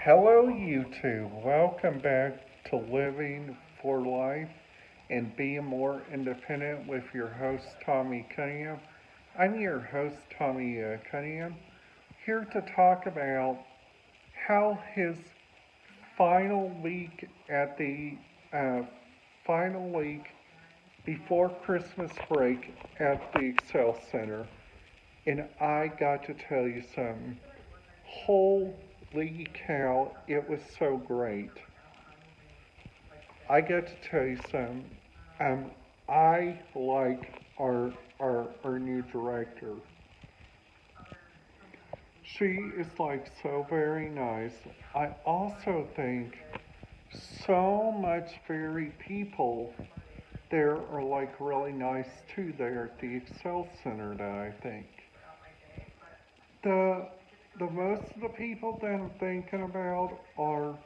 Hello, YouTube. Welcome back to Living for Life and Being More Independent with your host, Tommy Cunningham. I'm your host, Tommy Cunningham, here to talk about how his final week at the final week before Christmas break at the Excel Center. And I got to tell you something. Holy cow, it was so great. I got to tell you something. I like our new director. She is like so very nice. I also think so much very people there are like really nice too there at the Excel Center that I think. The the most of the people that I'm thinking about are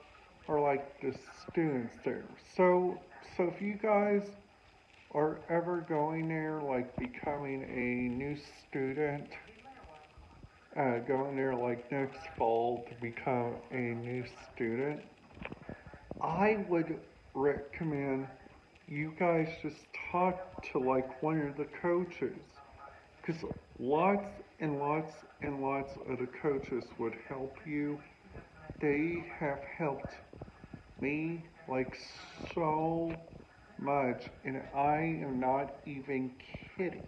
like the students there. So if you guys are ever going there, like becoming a new student, going there like next fall to become a new student, I would recommend you guys just talk to like one of the coaches. Because lots and lots and lots of the coaches would help you. They have helped me like so much, and I am not even kidding.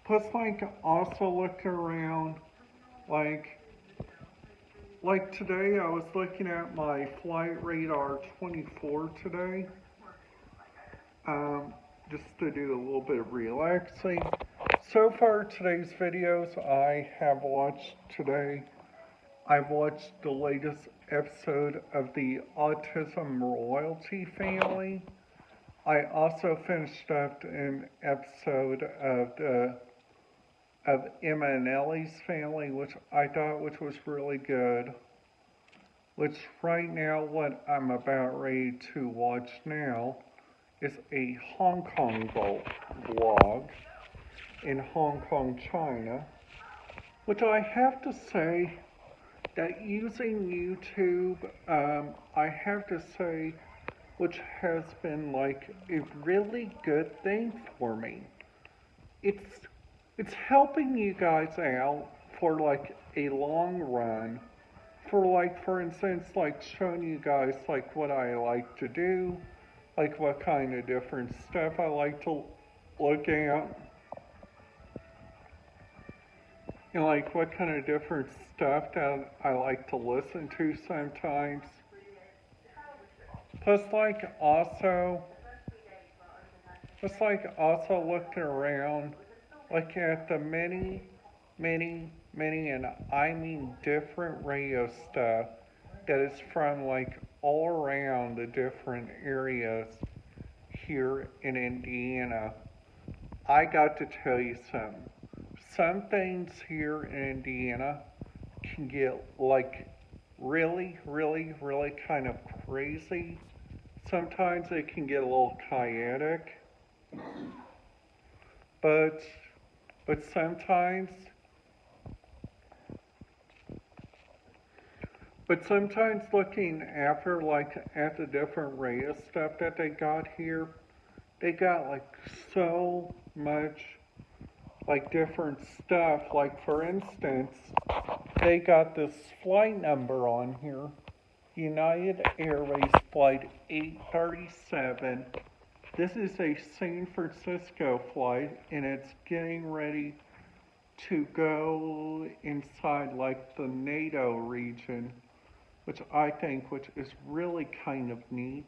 Plus, like, also looking around, like, like today, I was looking at my Flight Radar 24 today, um, just to do a little bit of relaxing. So far, today's videos I have watched today, I've watched the latest episode of the Autism Royalty Family. I also finished up an episode of Emma and Ellie's Family, which I thought which was really good. Which right now, what I'm about ready to watch now is a Hong Kong vlog in Hong Kong, China, which I have to say that using YouTube, I have to say, which has been like a really good thing for me. It's it's helping you guys out for like a long run. For like for instance, like showing you guys like what I like to do, like what kind of different stuff I like to look at, and like what kind of different stuff that I like to listen to sometimes. Plus also looking around like at the many and I mean different radio stuff that is from like all around the different areas here in Indiana. I got to tell you something. Some things here in Indiana can get like really kind of crazy. Sometimes it can get a little chaotic, but but sometimes sometimes looking after like at the different radio stuff that they got here, they got like so much like different stuff. Like for instance, they got this flight number on here, United Airways Flight 837. This is a San Francisco flight, and it's getting ready to go inside like the NATO region, which I think which is really kind of neat.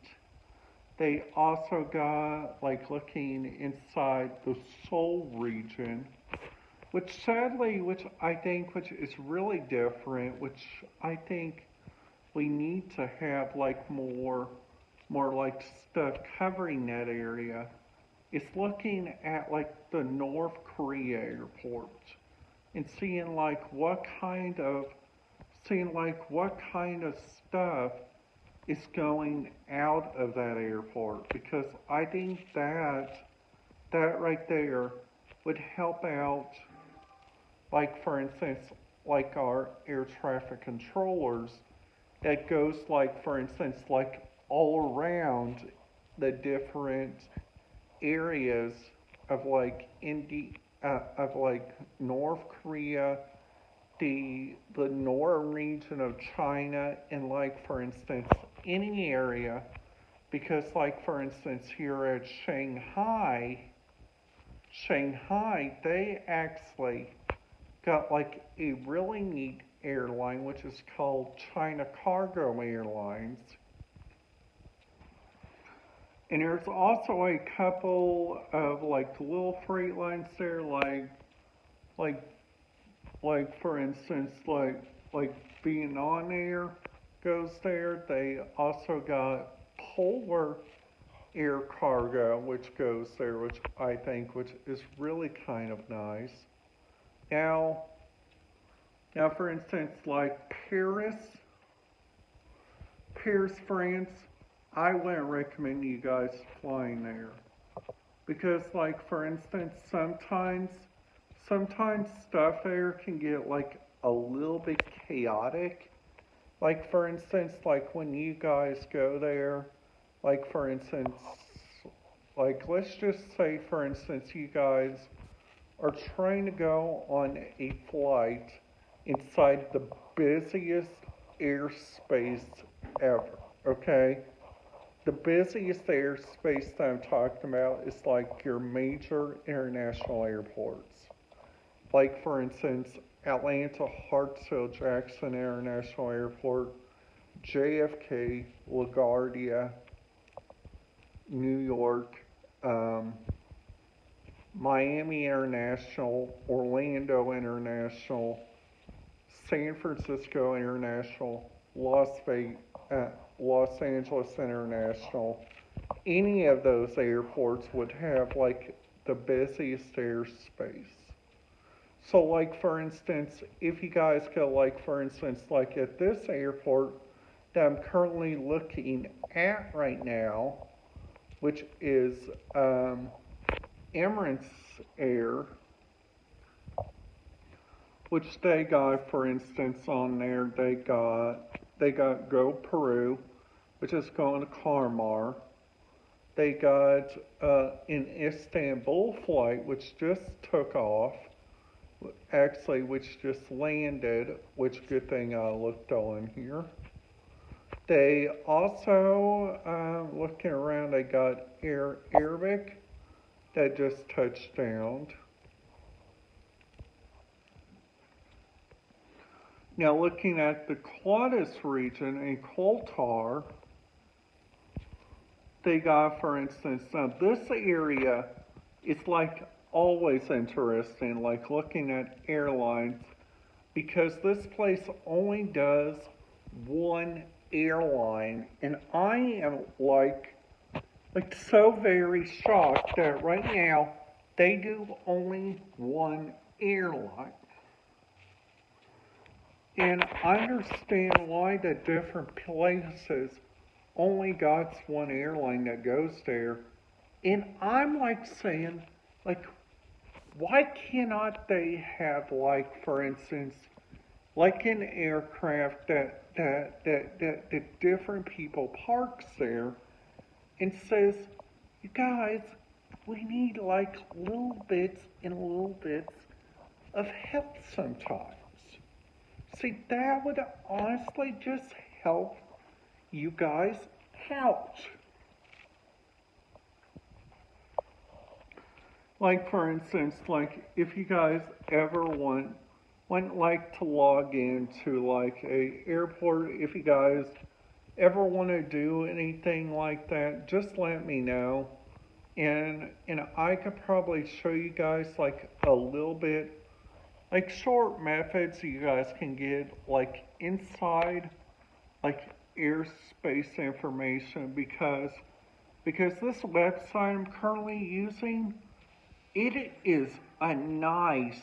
They also got like looking inside the Seoul region, which sadly, which I think which is really different, which I think we need to have like more like stuff covering that area. It's looking at like the North Korea airport and seeing like what kind of stuff is going out of that airport, because I think that right there would help out, like for instance, like our air traffic controllers that goes like, for instance, like all around the different areas of like of like North Korea, the northern region of China, and like for instance any area, because like for instance here at Shanghai, they actually got like a really neat airline which is called China Cargo Airlines. And there's also a couple of like little freight lines there, like for instance like Vietnam Air goes there. They also got Polar Air Cargo which goes there, which I think which is really kind of nice. Now now for instance like Paris, France, I wouldn't recommend you guys flying there because, like, for instance, sometimes stuff there can get like a little bit chaotic. Like, for instance, like when you guys go there, like for instance, like let's just say, for instance, you guys are trying to go on a flight inside the busiest airspace ever. Okay, the busiest airspace that I'm talking about is like your major international airports. Like, for instance, Atlanta Hartsfield Jackson International Airport, JFK, LaGuardia, New York, Miami International, Orlando International, San Francisco International, Los Angeles International. Any of those airports would have like the busiest airspace. So, like for instance, if you guys go, like for instance, like at this airport that I'm currently looking at right now, which is Emirates Air, which they got, for instance, on there, they got Go Peru, which is going to Karmar. They got an Istanbul flight, which just took off, actually, which just landed, which good thing I looked on here. They also, looking around, they got Air Arabic that just touched down. Now, looking at the Qantas region in Qatar, they got, for instance, now this area is like always interesting, like looking at airlines, because this place only does one airline, and I am like so very shocked that right now they do only one airline. And I understand why the different places only got one airline that goes there. And I'm like saying, like, why cannot they have, like, for instance, like an aircraft that different people parks there and says, you guys, we need like little bits and little bits of help sometimes. See, that would honestly just help you guys out. Like for instance, like if you guys ever want like to log into like a airport, if you guys ever want to do anything like that, just let me know. And I could probably show you guys like a little bit like short methods you guys can get like inside like airspace information, because this website I'm currently using, it is a nice,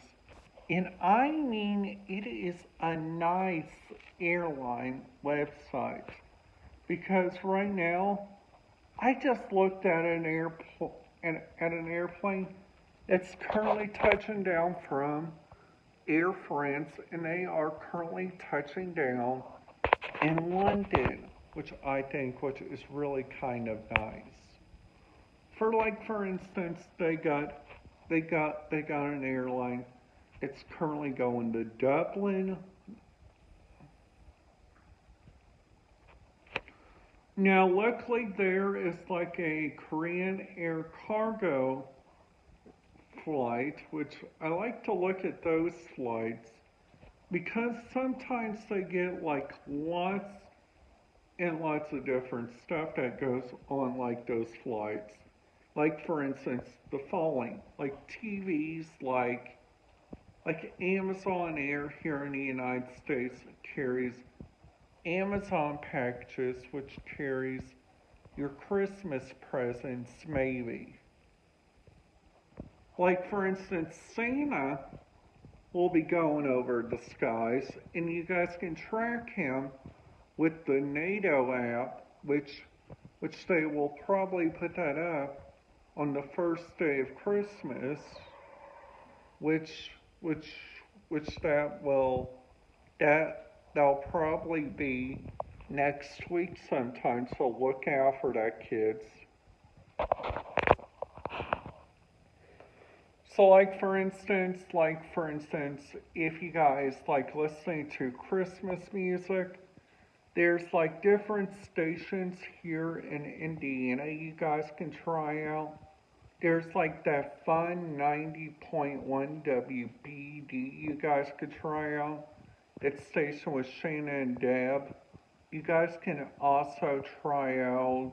and I mean it is a nice airline website, because right now I just looked at an airplane that's currently touching down from Air France, and they are currently touching down in London, which I think which is really kind of nice. For instance, they got an airline. It's currently going to Dublin. Now, luckily, there is like a Korean Air Cargo flight, which I like to look at those flights because sometimes they get like lots and lots of different stuff that goes on like those flights. Like for instance, the following, like TVs, like Amazon Air here in the United States carries Amazon packages, which carries your Christmas presents, maybe. Like, for instance, Santa will be going over the skies, and you guys can track him with the NATO app, which they will probably put that up on the first day of Christmas, which that'll probably be next week sometime, so look out for that, kids. So like for instance, if you guys like listening to Christmas music, there's like different stations here in Indiana you guys can try out. There's like that fun 90.1 WBD you guys could try out. That station with Shana and Deb. You guys can also try out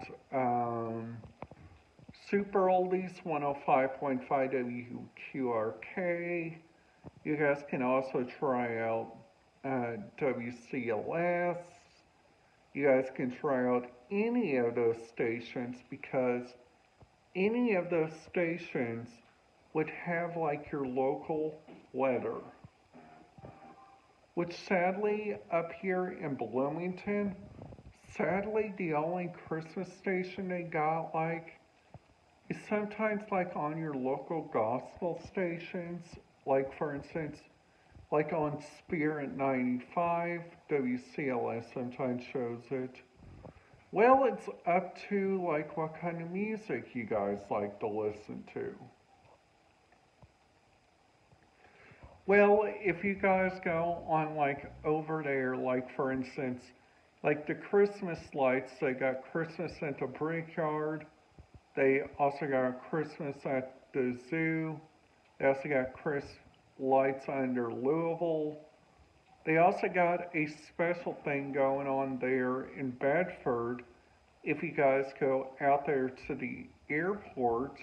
Super Oldies 105.5 WQRK. You guys can also try out WCLS. You guys can try out any of those stations because any of those stations would have like your local weather. Which sadly, up here in Bloomington, sadly the only Christmas station they got like is sometimes like on your local gospel stations, like for instance, like on Spirit 95, WCLS sometimes shows it. Well, it's up to like what kind of music you guys like to listen to. Well, if you guys go on like over there, like for instance, like the Christmas lights, they got Christmas at the Brickyard. They also got Christmas at the zoo. They also got Christmas lights under Louisville. They also got a special thing going on there in Bedford. If you guys go out there to the airport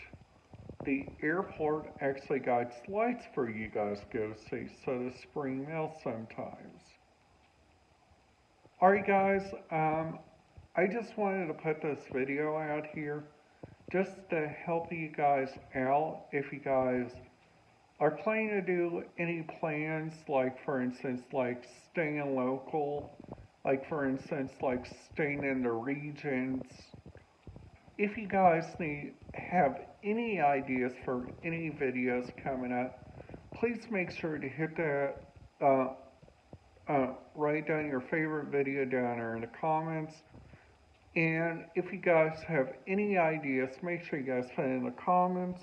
actually got lights for you guys to go see, so does Spring Mill sometimes. Alright guys, I just wanted to put this video out here just to help you guys out if you guys are planning to do any plans, like for instance, like staying local, like for instance, like staying in the regions. If you guys have any ideas for any videos coming up, please make sure to hit that, write down your favorite video down there in the comments. And if you guys have any ideas, make sure you guys put it in the comments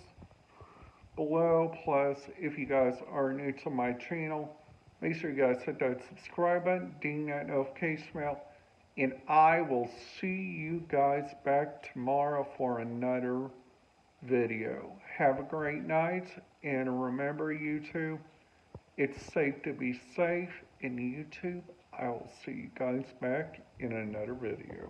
below. Plus, if you guys are new to my channel, make sure you guys hit that subscribe button, ding that notification bell, and I will see you guys back tomorrow for another video. Have a great night, and remember YouTube, it's safe to be safe, and YouTube, I will see you guys back in another video.